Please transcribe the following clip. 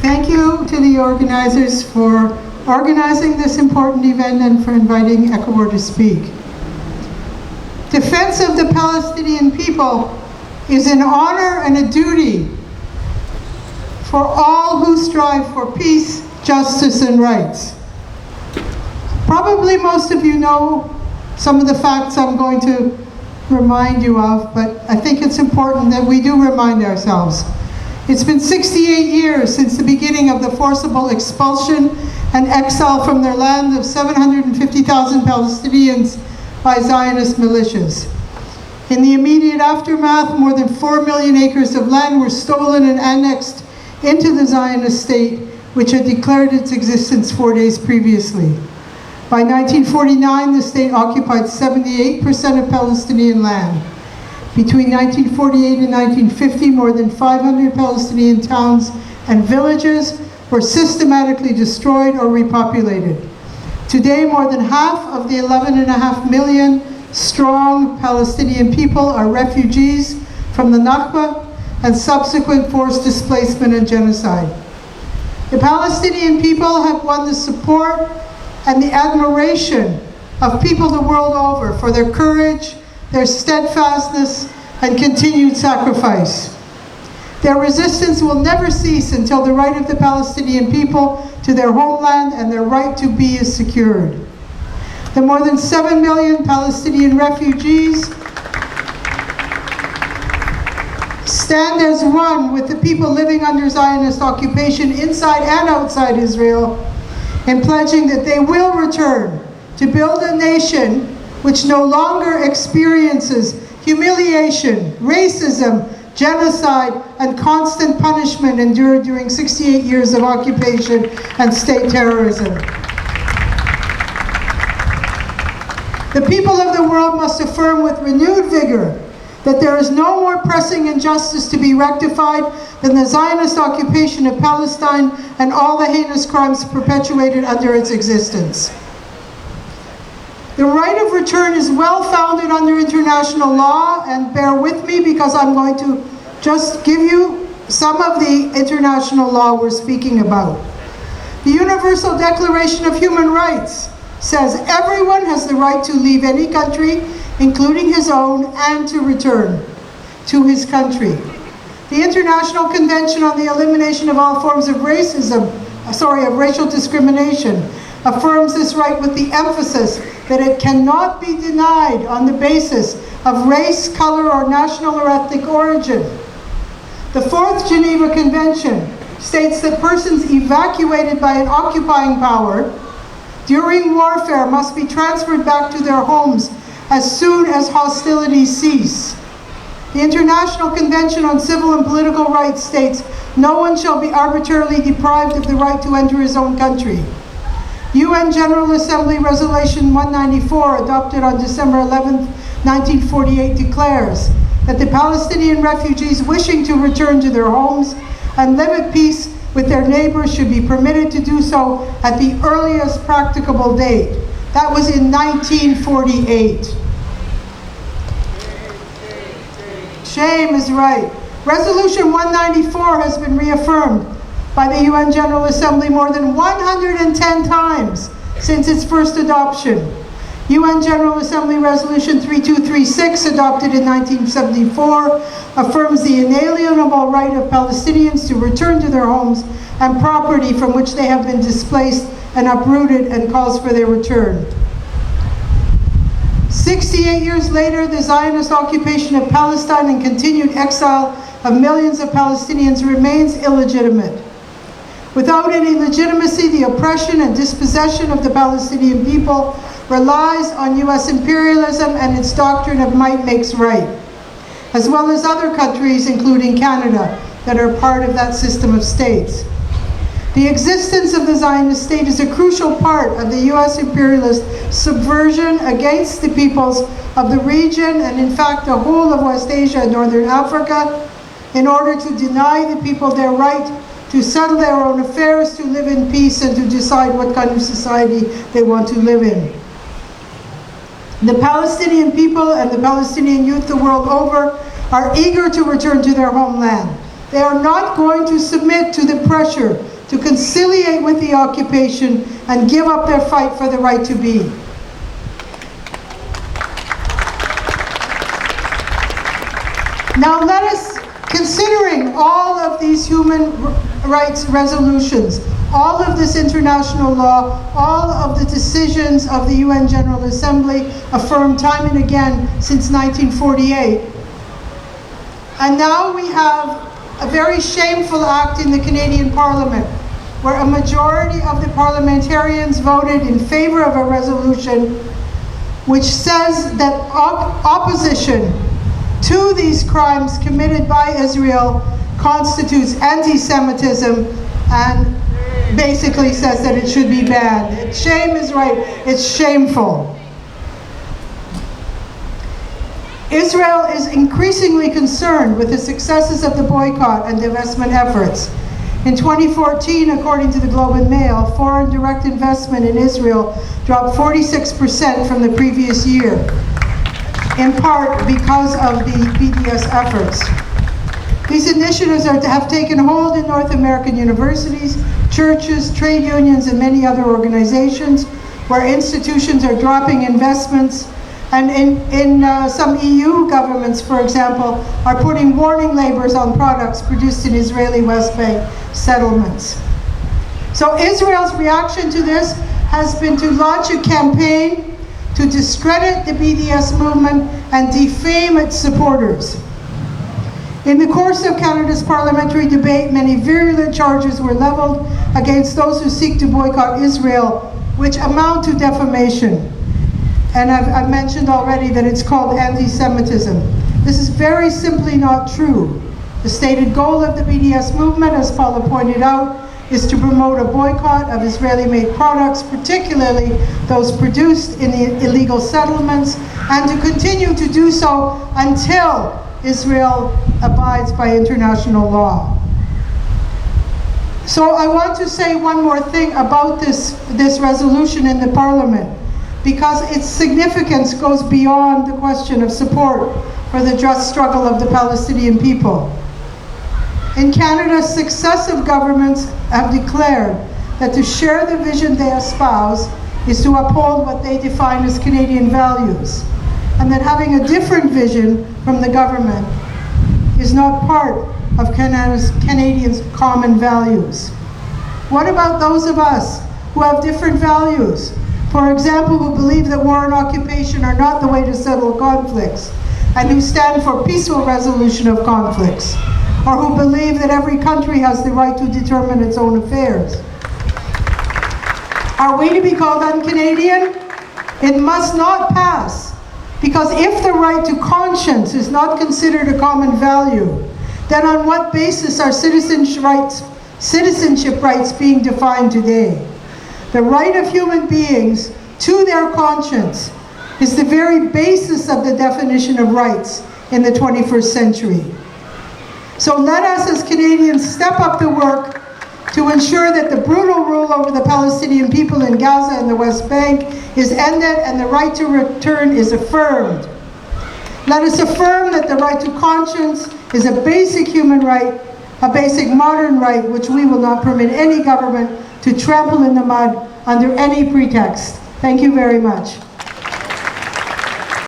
Thank you to the organizers for organizing this important event and for inviting ECAWAR to speak. Defense of the Palestinian people is an honor and a duty for all who strive for peace, justice, and rights. Probably most of you know some of the facts I'm going to remind you of, but I think it's important that we do remind ourselves. It's been 68 years since the beginning of the forcible expulsion and exile from their land of 750,000 Palestinians by Zionist militias. In the immediate aftermath, more than 4 million acres of land were stolen and annexed into the Zionist state, which had declared its existence 4 days previously. By 1949, the state occupied 78% of Palestinian land. Between 1948 and 1950, more than 500 Palestinian towns and villages were systematically destroyed or repopulated. Today, more than half of the 11.5 million strong Palestinian people are refugees from the Nakba and subsequent forced displacement and genocide. The Palestinian people have won the support and the admiration of people the world over for their courage, their steadfastness, and continued sacrifice. Their resistance will never cease until the right of the Palestinian people to their homeland and their right to be is secured. The more than 7 million Palestinian refugees stand as one with the people living under Zionist occupation inside and outside Israel in pledging that they will return to build a nation which no longer experiences humiliation, racism, genocide, and constant punishment endured during 68 years of occupation and state terrorism. The people of the world must affirm with renewed vigor that there is no more pressing injustice to be rectified than the Zionist occupation of Palestine and all the heinous crimes perpetuated under its existence. The right of return is well founded under international law, and bear with me because I'm going to just give you some of the international law we're speaking about. The Universal Declaration of Human Rights says everyone has the right to leave any country, including his own, and to return to his country. The International Convention on the Elimination of All Forms of racial discrimination affirms this right with the emphasis that it cannot be denied on the basis of race, color, or national or ethnic origin. The Fourth Geneva Convention states that persons evacuated by an occupying power during warfare must be transferred back to their homes as soon as hostilities cease. The International Convention on Civil and Political Rights states no one shall be arbitrarily deprived of the right to enter his own country. UN General Assembly Resolution 194, adopted on December 11, 1948, declares that the Palestinian refugees wishing to return to their homes and live at peace with their neighbors should be permitted to do so at the earliest practicable date. That was in 1948. Shame is right. Resolution 194 has been reaffirmed by the UN General Assembly more than 110 times since its first adoption. UN General Assembly Resolution 3236, adopted in 1974, affirms the inalienable right of Palestinians to return to their homes and property from which they have been displaced and uprooted, and calls for their return. 68 years later, the Zionist occupation of Palestine and continued exile of millions of Palestinians remains illegitimate. Without any legitimacy, the oppression and dispossession of the Palestinian people relies on US imperialism and its doctrine of might makes right, as well as other countries, including Canada, that are part of that system of states. The existence of the Zionist state is a crucial part of the US imperialist subversion against the peoples of the region, and in fact the whole of West Asia and Northern Africa, in order to deny the people their right to settle their own affairs, to live in peace, and to decide what kind of society they want to live in. The Palestinian people and the Palestinian youth the world over are eager to return to their homeland. They are not going to submit to the pressure to conciliate with the occupation and give up their fight for the right to be. Now let us, considering all of these human rights resolutions, all of this international law, all of the decisions of the UN General Assembly affirmed time and again since 1948. And now we have a very shameful act in the Canadian Parliament, where a majority of the parliamentarians voted in favor of a resolution which says that opposition to these crimes committed by Israel constitutes anti-Semitism and basically says that it should be banned. Shame is right, it's shameful. Israel is increasingly concerned with the successes of the boycott and divestment efforts. In 2014, according to the Globe and Mail, foreign direct investment in Israel dropped 46% from the previous year, in part because of the BDS efforts. These initiatives have taken hold in North American universities, churches, trade unions, and many other organizations, where institutions are dropping investments, and in some EU governments, for example, are putting warning labels on products produced in Israeli West Bank settlements. So Israel's reaction to this has been to launch a campaign to discredit the BDS movement and defame its supporters. In the course of Canada's parliamentary debate, many virulent charges were leveled against those who seek to boycott Israel, which amount to defamation. And I've mentioned already that it's called anti-Semitism. This is very simply not true. The stated goal of the BDS movement, as Paula pointed out, is to promote a boycott of Israeli-made products, particularly those produced in the illegal settlements, and to continue to do so until Israel abides by international law. So I want to say one more thing about this resolution in the Parliament, because its significance goes beyond the question of support for the just struggle of the Palestinian people. In Canada, successive governments have declared that to share the vision they espouse is to uphold what they define as Canadian values, and that having a different vision from the government is not part of Canadians' common values. What about those of us who have different values? For example, who believe that war and occupation are not the way to settle conflicts, and who stand for peaceful resolution of conflicts, or who believe that every country has the right to determine its own affairs. Are we to be called un-Canadian? It must not pass, because if the right to conscience is not considered a common value, then on what basis are citizenship rights being defined today? The right of human beings to their conscience is the very basis of the definition of rights in the 21st century. So let us as Canadians step up the work to ensure that the brutal rule over the Palestinian people in Gaza and the West Bank is ended and the right to return is affirmed. Let us affirm that the right to conscience is a basic human right, a basic modern right, which we will not permit any government to trample in the mud under any pretext. Thank you very much.